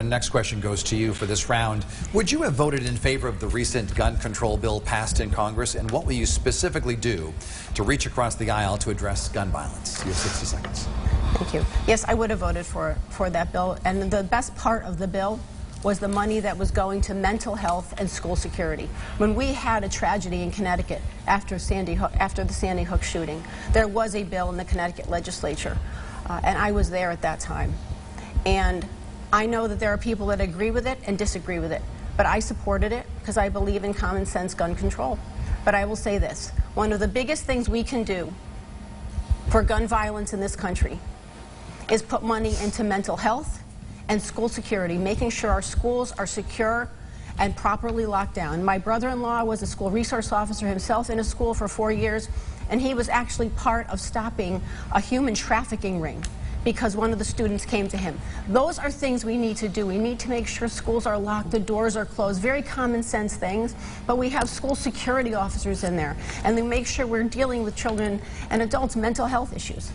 The next question goes to you for this round. Would you have voted in favor of the recent gun control bill passed in Congress, and what will you specifically do to reach across the aisle to address gun violence? You have 60 seconds. Thank you. Yes, I would have voted for that bill, and the best part of the bill was the money that was going to mental health and school security. When we had a tragedy in Connecticut after the Sandy Hook shooting, there was a bill in the Connecticut legislature, and I was there at that time. And I know that there are people that agree with it and disagree with it, but I supported it because I believe in common sense gun control. But I will say this, one of the biggest things we can do for gun violence in this country is put money into mental health and school security, making sure our schools are secure and properly locked down. My brother-in-law was a school resource officer himself in a school for 4 years, and he was actually part of stopping a human trafficking ring because one of the students came to him. Those are things we need to do. We need to make sure schools are locked, the doors are closed, very common sense things, but we have school security officers in there, and we make sure we're dealing with children and adults' mental health issues.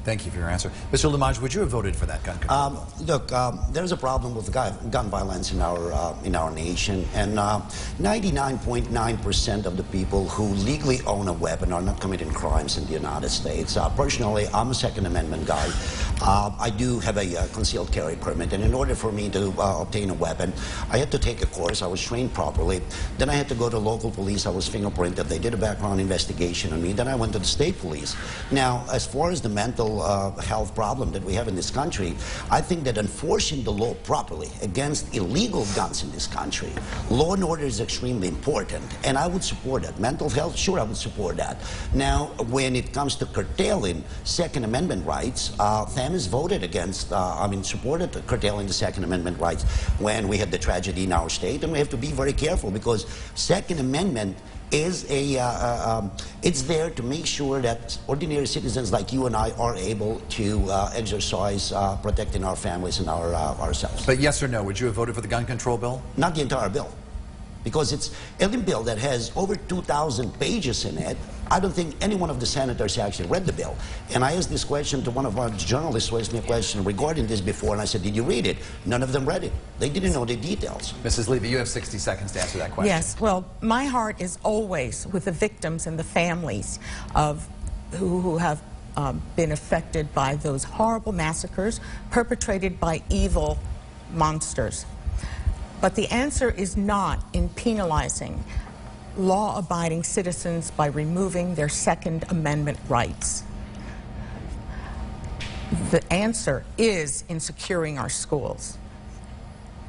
Thank you for your answer. Mr. Lamage, would you have voted for that gun control bill? Look, there's a problem with gun violence in our nation, and 99.9% of the people who legally own a weapon are not committing crimes in the United States. Personally, I'm a Second Amendment guy. I do have a concealed carry permit, and in order for me to obtain a weapon, I had to take a course. I was trained properly. Then I had to go to local police. I was fingerprinted. They did a background investigation on me. Then I went to the state police. Now, as far as the mental health problem that we have in this country, I think that enforcing the law properly against illegal guns in this country, law and order is extremely important, and I would support that. Mental health, sure, I would support that. Now, when it comes to curtailing Second Amendment rights, FAM has voted against, supported curtailing the Second Amendment rights when we had the tragedy in our state, and we have to be very careful because Second Amendment is it's there to make sure that ordinary citizens like you and I are able to exercise protecting our families and ourselves. But yes or no, would you have voted for the gun control bill? Not the entire bill, because it's a bill that has over 2,000 pages in it. I don't think any one of the senators actually read the bill. And I asked this question to one of our journalists who asked me a question regarding this before, and I said, did you read it? None of them read it. They didn't know the details. Mrs. Levy, you have 60 seconds to answer that question. Yes, well, my heart is always with the victims and the families of who have been affected by those horrible massacres perpetrated by evil monsters. But the answer is not in penalizing law-abiding citizens by removing their Second Amendment rights. The answer is in securing our schools,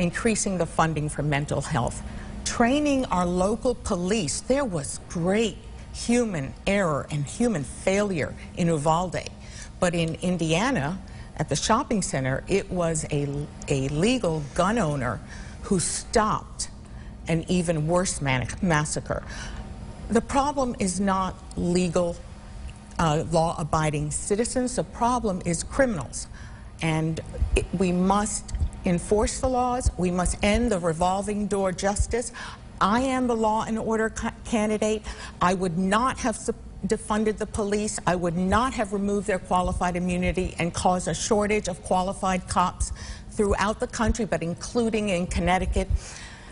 increasing the funding for mental health, training our local police. There was great human error and human failure in Uvalde, but in Indiana, at the shopping center, it was a legal gun owner who stopped an even worse massacre. The problem is not legal, law-abiding citizens. The problem is criminals. And we must enforce the laws. We must end the revolving door justice. I am the law and order candidate. I would not have defunded the police. I would not have removed their qualified immunity and caused a shortage of qualified cops throughout the country, but including in Connecticut.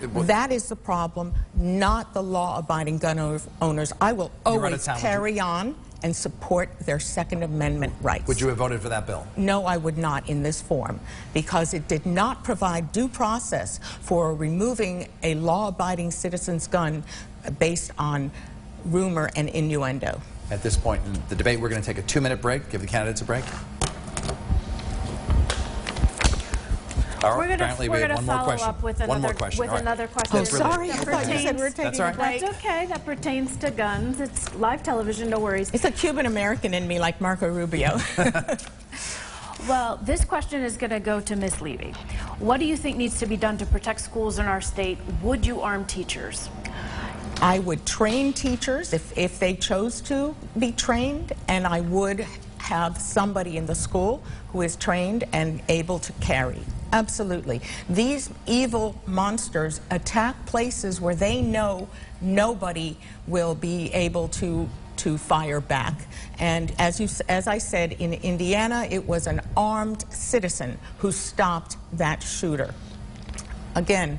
That is the problem, not the law-abiding gun owners. I will always carry on and support their Second Amendment rights. Would you have voted for that bill? No, I would not in this form, because it did not provide due process for removing a law-abiding citizen's gun based on rumor and innuendo. At this point in the debate, we're going to take a 2-minute break, give the candidates a break. We're going to follow up with another question. Oh, sorry. I thought you said we're taking a break. That's okay. That pertains to guns. It's live television. No worries. It's a Cuban-American in me, like Marco Rubio. Well, this question is going to go to Ms. Levy. What do you think needs to be done to protect schools in our state? Would you arm teachers? I would train teachers if they chose to be trained, and I would have somebody in the school who is trained and able to carry. Absolutely. These evil monsters attack places where they know nobody will be able to fire back. And as I said, in Indiana, it was an armed citizen who stopped that shooter. Again,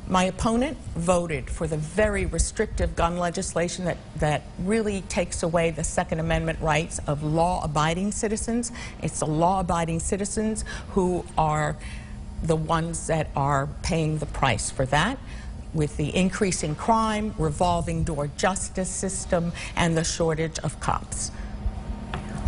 my opponent voted for the very restrictive gun legislation that really takes away the Second Amendment rights of law-abiding citizens. It's the law-abiding citizens who are the ones that are paying the price for that, with the increasing crime, revolving door justice system, and the shortage of cops.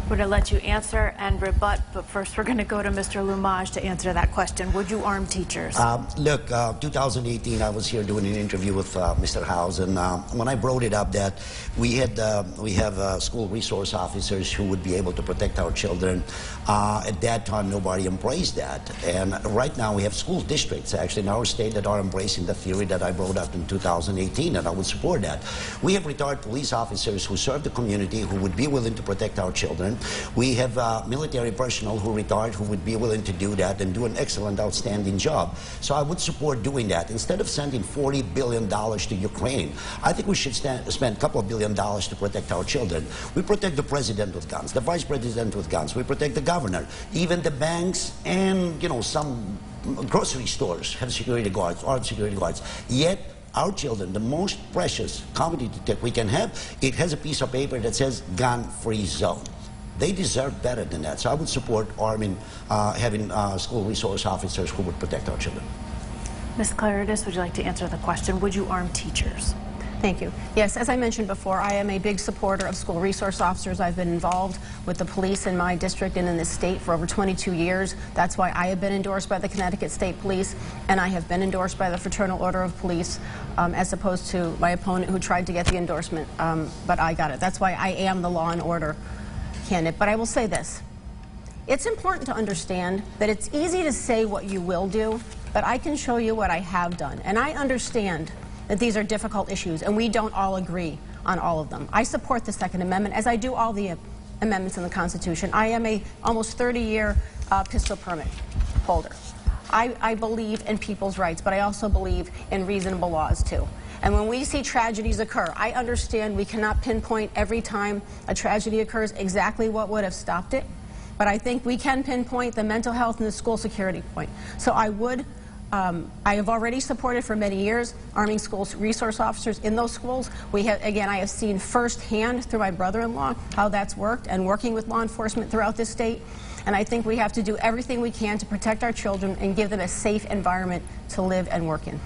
We're going to let you answer and rebut, but first we're going to go to Mr. Lumage to answer that question. Would you arm teachers? Look, 2018, I was here doing an interview with Mr. House, and when I brought it up that we have school resource officers who would be able to protect our children, at that time nobody embraced that. And right now we have school districts actually in our state that are embracing the theory that I brought up in 2018, and I would support that. We have retired police officers who serve the community who would be willing to protect our children. We have military personnel who retired who would be willing to do that and do an excellent, outstanding job. So I would support doing that. Instead of sending $40 billion to Ukraine, I think we should spend a couple of $1 billion to protect our children. We protect the president with guns, the vice president with guns, we protect the governor, even the banks, and some grocery stores have security guards, armed security guards. Yet our children, the most precious commodity that we can have, it has a piece of paper that says gun-free zone. They deserve better than that. So I would support arming, having school resource officers who would protect our children. Ms. Claridis, would you like to answer the question? Would you arm teachers? Thank you. Yes, as I mentioned before, I am a big supporter of school resource officers. I've been involved with the police in my district and in this state for over 22 years. That's why I have been endorsed by the Connecticut State Police, and I have been endorsed by the Fraternal Order of Police, as opposed to my opponent who tried to get the endorsement, but I got it. That's why I am the law and order candidate. But I will say this. It's important to understand that it's easy to say what you will do, but I can show you what I have done. And I understand that these are difficult issues, and we don't all agree on all of them. I support the Second Amendment, as I do all the amendments in the Constitution. I am a almost 30-year pistol permit holder. I believe in people's rights, but I also believe in reasonable laws, too. And when we see tragedies occur, I understand we cannot pinpoint every time a tragedy occurs exactly what would have stopped it, but I think we can pinpoint the mental health and the school security point. So I have already supported for many years arming school resource officers in those schools. Again, I have seen firsthand through my brother-in-law how that's worked, and working with law enforcement throughout this state. And I think we have to do everything we can to protect our children and give them a safe environment to live and work in.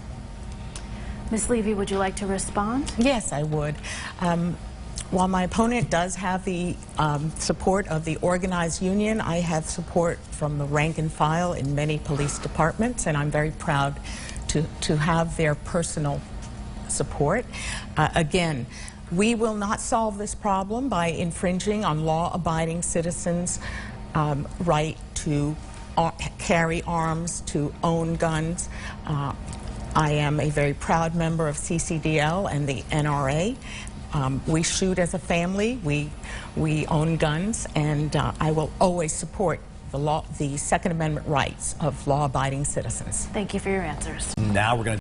Ms. Levy, would you like to respond? Yes, I would. While my opponent does have the support of the organized union, I have support from the rank and file in many police departments, and I'm very proud to have their personal support. Again, we will not solve this problem by infringing on law-abiding citizens' right to carry arms, to own guns. I am a very proud member of CCDL and the NRA. We shoot as a family, we own guns, and I will always support the Second Amendment rights of law-abiding citizens. Thank you for your answers. Now we're going to